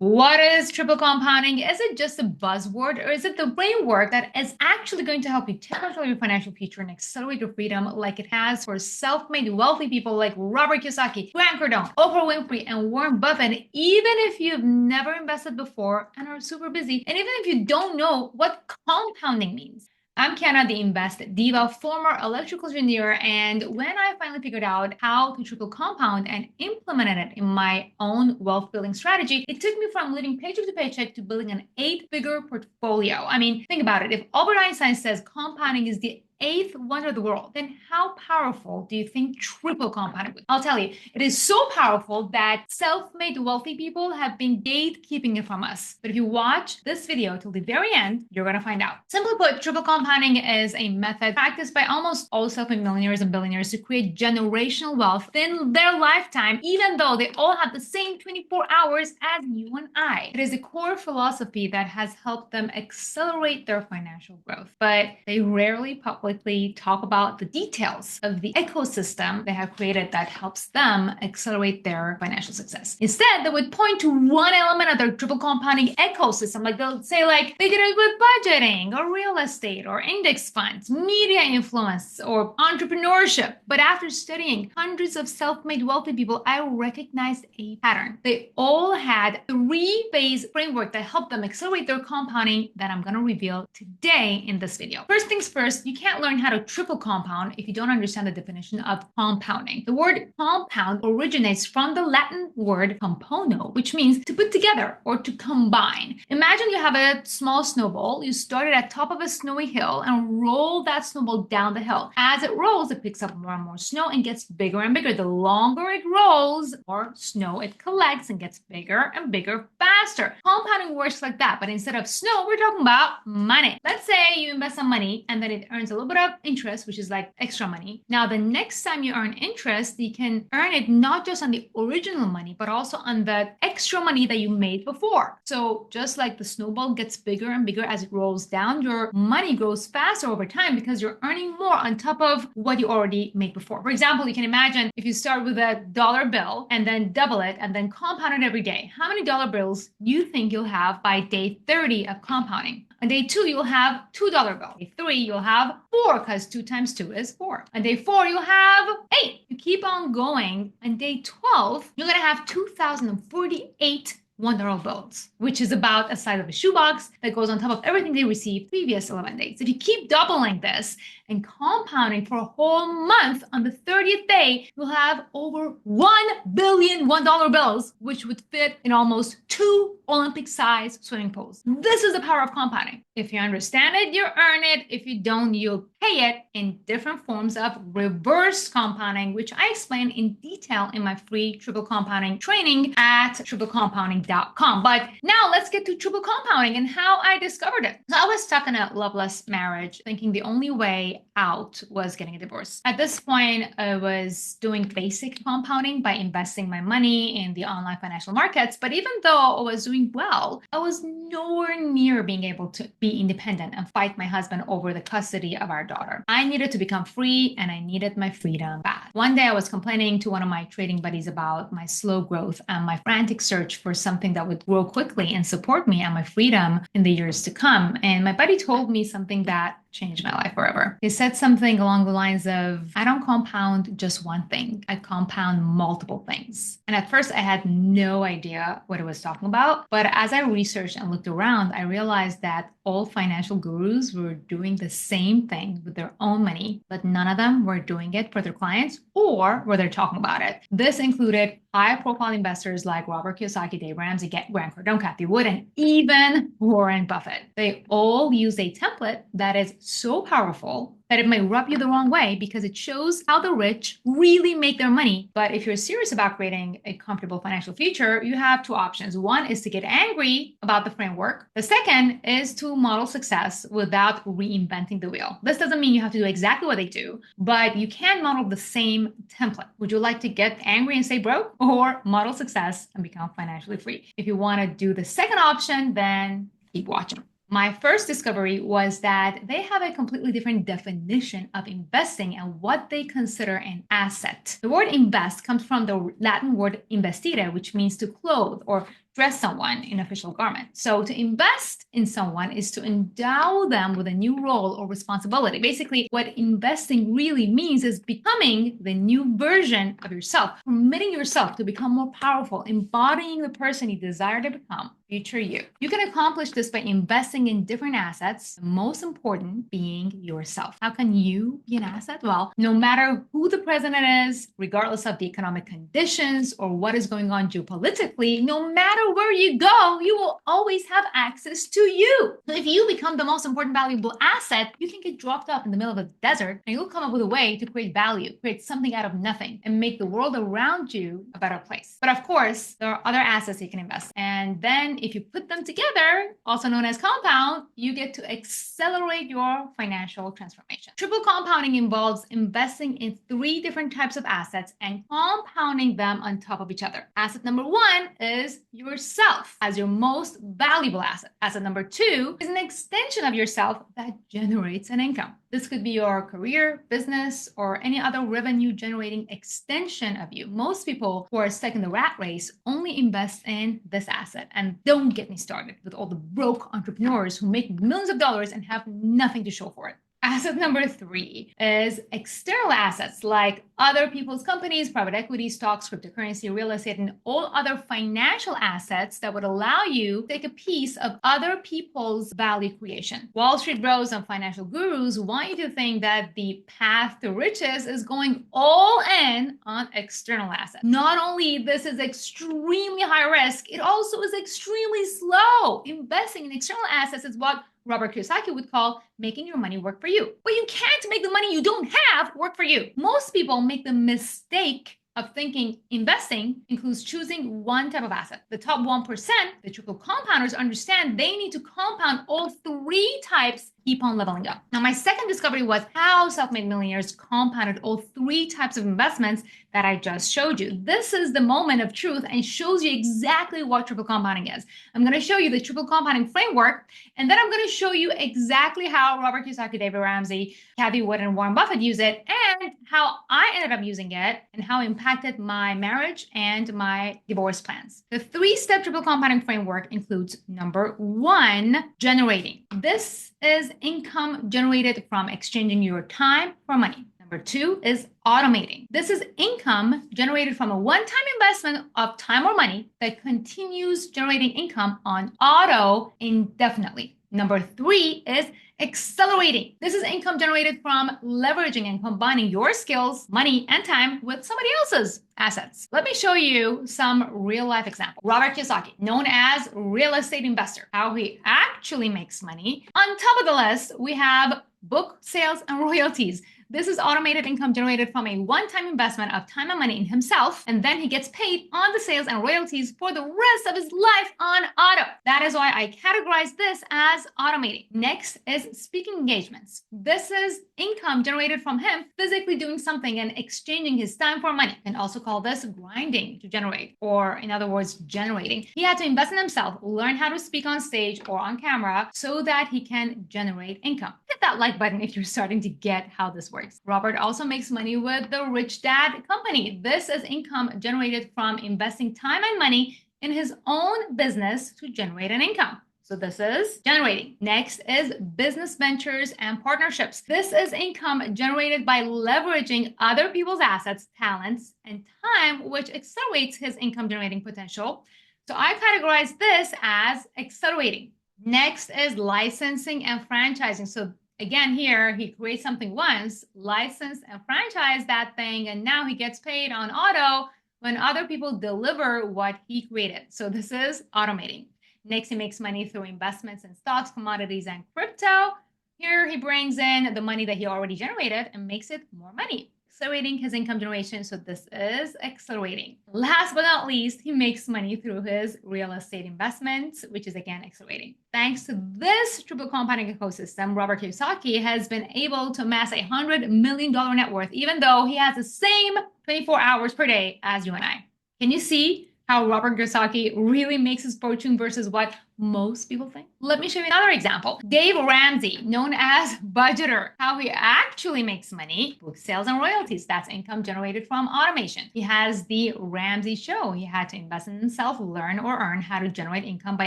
What is triple compounding? Is it just a buzzword, or is it the framework that is actually going to help you take control of your financial future and accelerate your freedom like it has for self-made wealthy people like Robert Kiyosaki, Grant Cardone, Oprah Winfrey, and Warren Buffett? Even if you've never invested before and are super busy, and even if you don't know what compounding means. I'm Kiana, the Invest Diva, former electrical engineer, and when I finally figured out how to triple compound and implemented it in my own wealth building strategy, it took me from living paycheck to paycheck to building an 8-figure portfolio. I mean, think about it. If Albert Einstein says compounding is the eighth wonder of the world, then how powerful do you think triple compounding would? I'll tell you, it is so powerful that self-made wealthy people have been gatekeeping it from us. But if you watch this video till the very end, you're going to find out. Simply put, triple compounding is a method practiced by almost all self-made millionaires and billionaires to create generational wealth in their lifetime, even though they all have the same 24 hours as you and I. It is a core philosophy that has helped them accelerate their financial growth, but they rarely publicly talk about the details of the ecosystem they have created that helps them accelerate their financial success. Instead, they would point to one element of their triple compounding ecosystem. Like they'll say like they did it with budgeting or real estate or index funds, media influence or entrepreneurship. But after studying hundreds of self-made wealthy people, I recognized a pattern. They all had a 3-phase framework that helped them accelerate their compounding that I'm going to reveal today in this video. First things first, you can't learn how to triple compound if you don't understand the definition of compounding. The word compound originates from the Latin word compono, which means to put together or to combine. Imagine you have a small snowball. You start it at top of a snowy hill and roll that snowball down the hill. As it rolls, it picks up more and more snow and gets bigger and bigger. The longer it rolls, more snow it collects and gets bigger and bigger faster. Compounding works like that, but instead of snow, we're talking about money. Let's say you invest some money and then it earns a little bit of interest, which is like extra money. Now, the next time you earn interest, you can earn it not just on the original money, but also on the extra money that you made before. So just like the snowball gets bigger and bigger as it rolls down, your money grows faster over time because you're earning more on top of what you already made before. For example, you can imagine if you start with a dollar bill and then double it and then compound it every day. How many dollar bills do you think you'll have by day 30 of compounding? On day 2, you'll have $2 bill. Day 3, you'll have 4 because 2 times 2 is 4. On day 4, you'll have 8. You keep on going. On day 12, you're going to have 2,048 $1 bills, which is about the size of a shoebox that goes on top of everything they received previous 11 days. If you keep doubling this and compounding for a whole month, on the 30th day, you'll have over 1 billion $1 bills, which would fit in almost 2 Olympic-sized swimming pools. This is the power of compounding. If you understand it, you earn it. If you don't, you'll pay it in different forms of reverse compounding, which I explain in detail in my free triple compounding training at triplecompounding.com. But now let's get to triple compounding and how I discovered it. So I was stuck in a loveless marriage, thinking the only way out was getting a divorce. At this point, I was doing basic compounding by investing my money in the online financial markets. But even though I was doing well, I was nowhere near being able to be independent and fight my husband over the custody of our daughter. I needed to become free and I needed my freedom back. One day I was complaining to one of my trading buddies about my slow growth and my frantic search for something that would grow quickly and support me and my freedom in the years to come. And my buddy told me something that changed my life forever. He said something along the lines of, I don't compound just one thing. I compound multiple things. And at first I had no idea what it was talking about. But as I researched and looked around, I realized that all financial gurus were doing the same thing with their own money, but none of them were doing it for their clients or were they talking about it. This included high-profile investors like Robert Kiyosaki, Ramsey, Grant Cardone, Cathy Wood, and even Warren Buffett. They all use a template that is so powerful that it may rub you the wrong way because it shows how the rich really make their money. But if you're serious about creating a comfortable financial future, you have 2 options. One is to get angry about the framework. The second is to model success without reinventing the wheel. This doesn't mean you have to do exactly what they do, but you can model the same template. Would you like to get angry and stay broke, or model success and become financially free? If you want to do the second option, then keep watching. My first discovery was that they have a completely different definition of investing and what they consider an asset. The word invest comes from the Latin word investire, which means to clothe or dress someone in official garment. So to invest in someone is to endow them with a new role or responsibility. Basically, what investing really means is becoming the new version of yourself, permitting yourself to become more powerful, embodying the person you desire to become, future you. You can accomplish this by investing in different assets, the most important being yourself. How can you be an asset? Well, no matter who the president is, regardless of the economic conditions or what is going on geopolitically, no matter where you go, you will always have access to you. So if you become the most important valuable asset, you can get dropped off in the middle of a desert and you'll come up with a way to create value, create something out of nothing, and make the world around you a better place. But of course, there are other assets you can invest. And then if you put them together, also known as compound, you get to accelerate your financial transformation. Triple compounding involves investing in 3 different types of assets and compounding them on top of each other. Asset number 1 is yourself as your most valuable asset. Asset number 2 is an extension of yourself that generates an income. This could be your career, business, or any other revenue generating extension of you. Most people who are stuck in the rat race only invest in this asset. And don't get me started with all the broke entrepreneurs who make millions of dollars and have nothing to show for it. Asset number 3 is external assets like other people's companies, private equity, stocks, cryptocurrency, real estate, and all other financial assets that would allow you to take a piece of other people's value creation. Wall Street bros and financial gurus want you to think that the path to riches is going all in on external assets. Not only this is extremely high risk, it also is extremely slow. Investing in external assets is what Robert Kiyosaki would call making your money work for you. But you can't make the money you don't have work for you. Most people make the mistake of thinking investing includes choosing one type of asset. The top 1%, the triple compounders, understand they need to compound all 3 types, keep on leveling up. Now, my second discovery was how self-made millionaires compounded all 3 types of investments that I just showed you. This is the moment of truth and shows you exactly what triple compounding is. I'm going to show you the triple compounding framework, and then I'm going to show you exactly how Robert Kiyosaki, David Ramsey, Cathy Wood, and Warren Buffett use it, and how I ended up using it, and how it impacted my marriage and my divorce plans. The 3-step triple compounding framework includes number 1, generating. This is income generated from exchanging your time for money. Number 2 is automating. This is income generated from a one-time investment of time or money that continues generating income on auto indefinitely. Number 3 is accelerating. This is income generated from leveraging and combining your skills, money, and time with somebody else's assets. Let me show you some real-life examples. Robert Kiyosaki, known as real estate investor, how he actually makes money. On top of the list, we have book sales and royalties. This is automated income generated from a one-time investment of time and money in himself, and then he gets paid on the sales and royalties for the rest of his life on auto. That is why I categorize this as automating. Next is speaking engagements. This is income generated from him physically doing something and exchanging his time for money. And also call this grinding to generate, or in other words, generating. He had to invest in himself, learn how to speak on stage or on camera so that he can generate income. Hit that like button if you're starting to get how this works. Robert also makes money with the Rich Dad Company. This is income generated from investing time and money in his own business to generate an income. So this is generating. Next is business ventures and partnerships. This is income generated by leveraging other people's assets, talents, and time, which accelerates his income generating potential. So I categorize this as accelerating. Next is licensing and franchising. So again, here, he creates something once, license and franchise that thing, and now he gets paid on auto when other people deliver what he created. So this is automating. Next, he makes money through investments in stocks, commodities, and crypto. Here, he brings in the money that he already generated and makes it more money, accelerating his income generation. So this is accelerating. Last but not least, he makes money through his real estate investments, which is again accelerating. Thanks to this triple compounding ecosystem, Robert Kiyosaki has been able to amass $100 million net worth, even though he has the same 24 hours per day as you and I. Can you see how Robert Kiyosaki really makes his fortune versus what most people think? Let me show you another example. Dave Ramsey, known as Budgeter, how he actually makes money, book sales and royalties. That's income generated from automation. He has the Ramsey Show. He had to invest in himself, learn or earn how to generate income by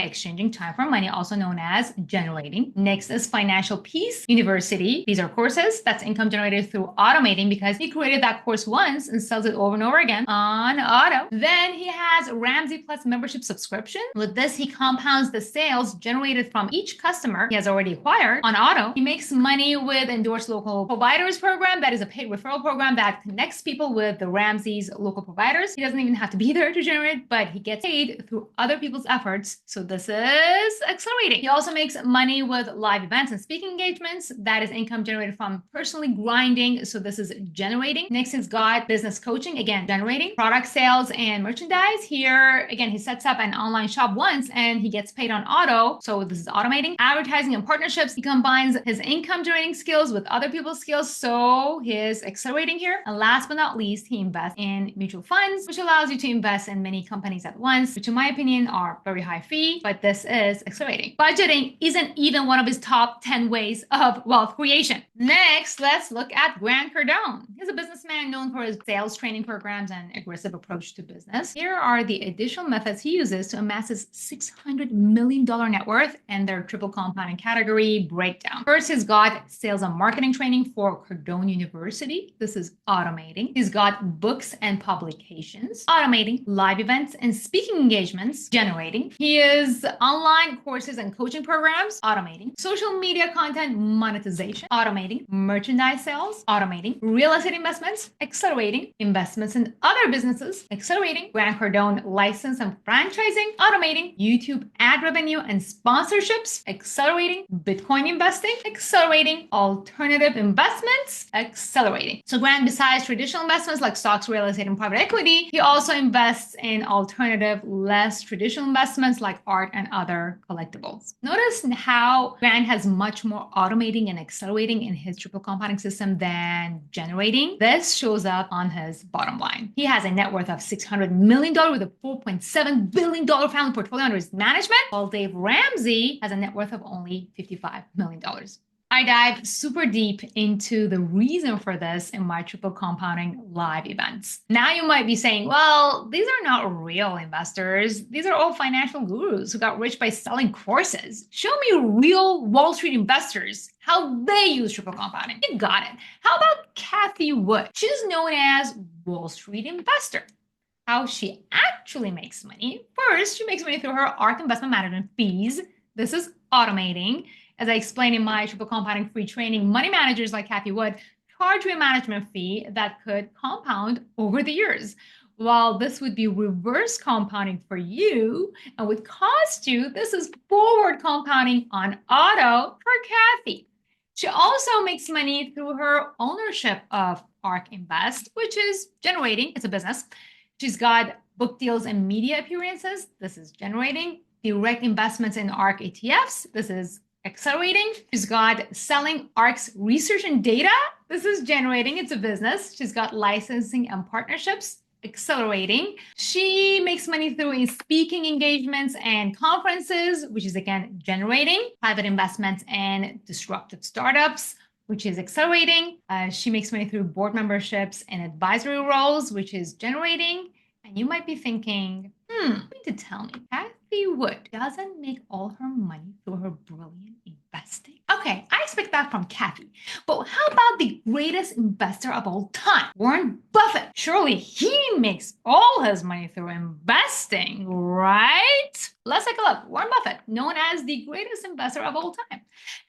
exchanging time for money, also known as generating. Next is Financial Peace University. These are courses. That's income generated through automating because he created that course once and sells it over and over again on auto. Then he has Ramsey Plus membership subscription. With this, he compounds the sales generated from each customer he has already acquired on auto. He makes money with Endorsed Local Providers program. That is a paid referral program that connects people with the Ramsey's local providers. He doesn't even have to be there to generate, but he gets paid through other people's efforts. So this is accelerating. He also makes money with live events and speaking engagements. That is income generated from personally grinding. So this is generating. Next, he's got business coaching, again, generating. Product sales and merchandise. Here, again, he sets up an online shop once and he gets paid on auto. So this is automating. Advertising and partnerships. He combines his income generating skills with other people's skills. So he's accelerating here. And last but not least, he invests in mutual funds, which allows you to invest in many companies at once, which in my opinion are very high fee, but this is accelerating. Budgeting isn't even one of his top 10 ways of wealth creation. Next, let's look at Grant Cardone. He's a businessman known for his sales training programs and aggressive approach to business. Here are the additional methods he uses to amass his $600 million net worth and their triple compounding category breakdown. First, he's got sales and marketing training for Cardone University. This is automating. He's got books and publications, automating. Live events and speaking engagements, generating. He is online courses and coaching programs, automating. Social media content monetization, automating. Merchandise sales, automating. Real estate investments, accelerating. Investments in other businesses, accelerating. Grant Cardone license and franchising, automating. YouTube ad revenue and sponsorships, accelerating. Bitcoin investing, accelerating. Alternative investments, accelerating. So Grant, besides traditional investments like stocks, real estate, and private equity, he also invests in alternative, less traditional investments like art and other collectibles. Notice how Grant has much more automating and accelerating in his triple compounding system than generating. This shows up on his bottom line. He has a net worth of $600 million with a $4.7 billion family portfolio under his management, while Dave Ramsey has a net worth of only $55 million. I dive super deep into the reason for this in my triple compounding live events. Now you might be saying, well, these are not real investors. These are all financial gurus who got rich by selling courses. Show me real Wall Street investors, how they use triple compounding. You got it. How about Cathy Wood? She's known as Wall Street Investor. How she actually makes money. First, she makes money through her ARC investment management fees. This is automating. As I explained in my triple compounding free training, money managers like Cathy Wood charge you a management fee that could compound over the years. While this would be reverse compounding for you and would cost you, this is forward compounding on auto for Cathy. She also makes money through her ownership of ARC Invest, which is generating. It's a business. She's got book deals and media appearances. This is generating. Direct investments in ARC ETFs. This is accelerating. She's got selling ARC's research and data. This is generating. It's a business. She's got licensing and partnerships, accelerating. She makes money through speaking engagements and conferences, which is again generating. Private investments and disruptive startups, which is accelerating. She makes money through board memberships and advisory roles, which is generating. And you might be thinking, you need to tell me, Cathy Wood doesn't make all her money through her brilliant investing. Okay, I expect that from Cathy. But how about the greatest investor of all time, Warren Buffett? Surely he makes all his money through investing, right? Let's take a look. Warren Buffett, known as the greatest investor of all time.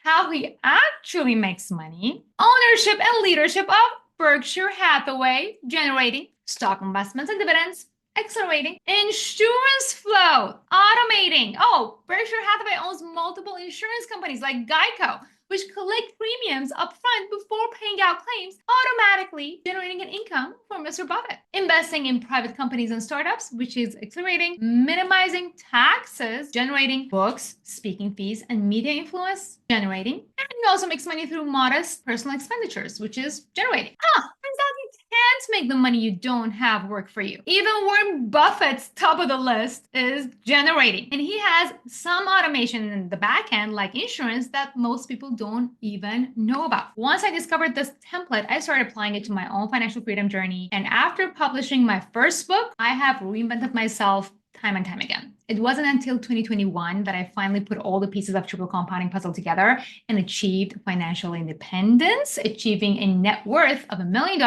How he actually makes money. Ownership and leadership of Berkshire Hathaway, generating. Stock investments and dividends, accelerating. Insurance flow, automating. Oh, Berkshire Hathaway owns multiple insurance companies like Geico, which collect premiums upfront before paying out claims, automatically generating an income for Mr. Buffett. Investing in private companies and startups, which is accelerating. Minimizing taxes, generating. Books, speaking fees, and media influence, generating. And he also makes money through modest personal expenditures, which is generating. Turns out he can't make the money you don't have work for you. Even Warren Buffett's top of the list is generating. And he has some automation in the back end, like insurance, that most people don't even know about. Once I discovered this template, I started applying it to my own financial freedom journey. And after publishing my first book, I have reinvented myself time and time again. It wasn't until 2021 that I finally put all the pieces of triple compounding puzzle together and achieved financial independence, achieving a net worth of $1 million.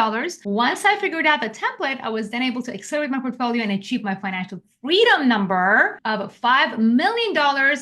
Once I figured out the template, I was then able to accelerate my portfolio and achieve my financial freedom number of $5 million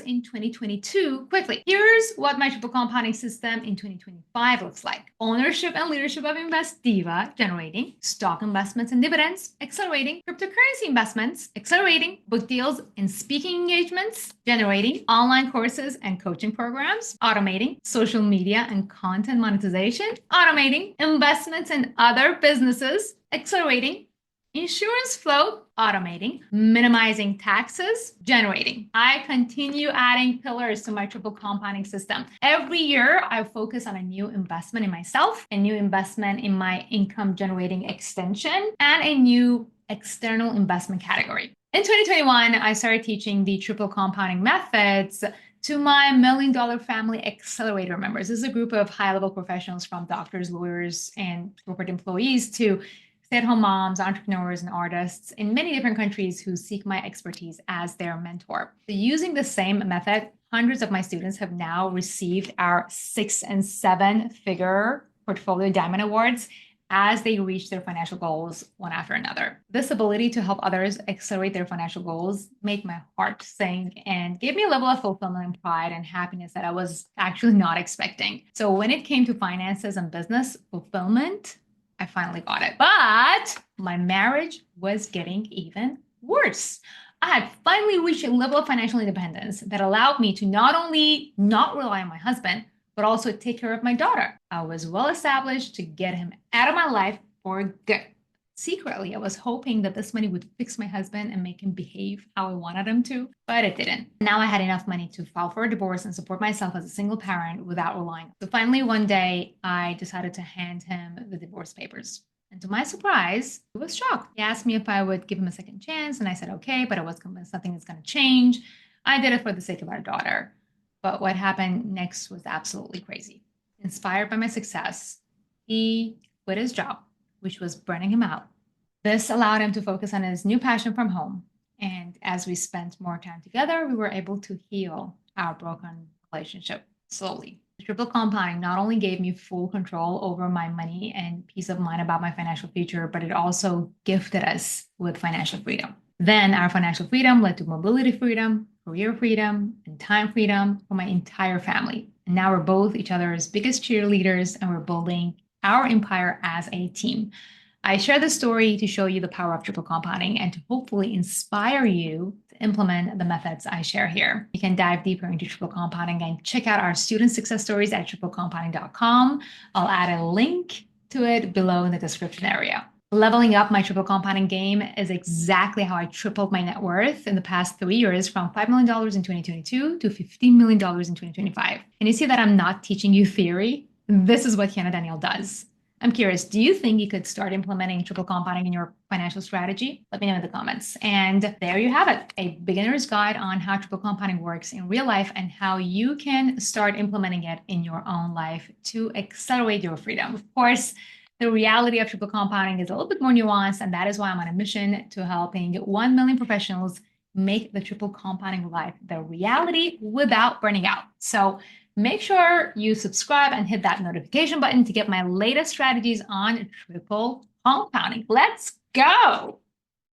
in 2022 quickly. Here's what my triple compounding system in 2025 looks like. Ownership and leadership of Investiva, generating. Stock investments and dividends, accelerating. Cryptocurrency investments, accelerating. Book deals and speaking engagements, generating. Online courses and coaching programs, automating. Social media and content monetization, automating. Investments and other businesses, accelerating. Insurance flow, automating. Minimizing taxes, generating. I continue adding pillars to my triple compounding system. Every year, I focus on a new investment in myself, a new investment in my income generating extension, and a new external investment category. In 2021, I started teaching the triple compounding methods to my $1 Million Family Accelerator members. This is a group of high-level professionals, from doctors, lawyers, and corporate employees to stay-at-home moms, entrepreneurs, and artists in many different countries who seek my expertise as their mentor. So using the same method, hundreds of my students have now received our 6- and 7-figure Portfolio Diamond Awards as they reach their financial goals one after another. This ability to help others accelerate their financial goals made my heart sing and gave me a level of fulfillment and pride and happiness that I was actually not expecting. So when it came to finances and business fulfillment, I finally got it. But my marriage was getting even worse. I had finally reached a level of financial independence that allowed me to not only not rely on my husband, but also take care of my daughter. I was well established to get him out of my life for good. Secretly, I was hoping that this money would fix my husband and make him behave how I wanted him to, but it didn't. Now I had enough money to file for a divorce and support myself as a single parent without relying. So finally, one day, I decided to hand him the divorce papers. And to my surprise, he was shocked. He asked me if I would give him a second chance, and I said, okay, but I was convinced nothing is going to change. I did it for the sake of our daughter. But what happened next was absolutely crazy. Inspired by my success, he quit his job, which was burning him out. This allowed him to focus on his new passion from home. And as we spent more time together, we were able to heal our broken relationship slowly. The triple compounding not only gave me full control over my money and peace of mind about my financial future, but it also gifted us with financial freedom. Then our financial freedom led to mobility freedom, career freedom, and time freedom for my entire family. And now we're both each other's biggest cheerleaders, and we're building our empire as a team. I share this story to show you the power of triple compounding and to hopefully inspire you to implement the methods I share here. You can dive deeper into triple compounding and check out our student success stories at triplecompounding.com. I'll add a link to it below in the description area. Leveling up my triple compounding game is exactly how I tripled my net worth in the past 3 years, from $5 million in 2022 to $15 million in 2025. And you see that I'm not teaching you theory. This is what Kiana Danial does. I'm curious, do you think you could start implementing triple compounding in your financial strategy? Let me know in the comments. And there you have it, a beginner's guide on how triple compounding works in real life and how you can start implementing it in your own life to accelerate your freedom. Of course, the reality of triple compounding is a little bit more nuanced, and that is why I'm on a mission to helping 1 million professionals make the triple compounding life the reality without burning out. So make sure you subscribe and hit that notification button to get my latest strategies on triple compounding. Let's go.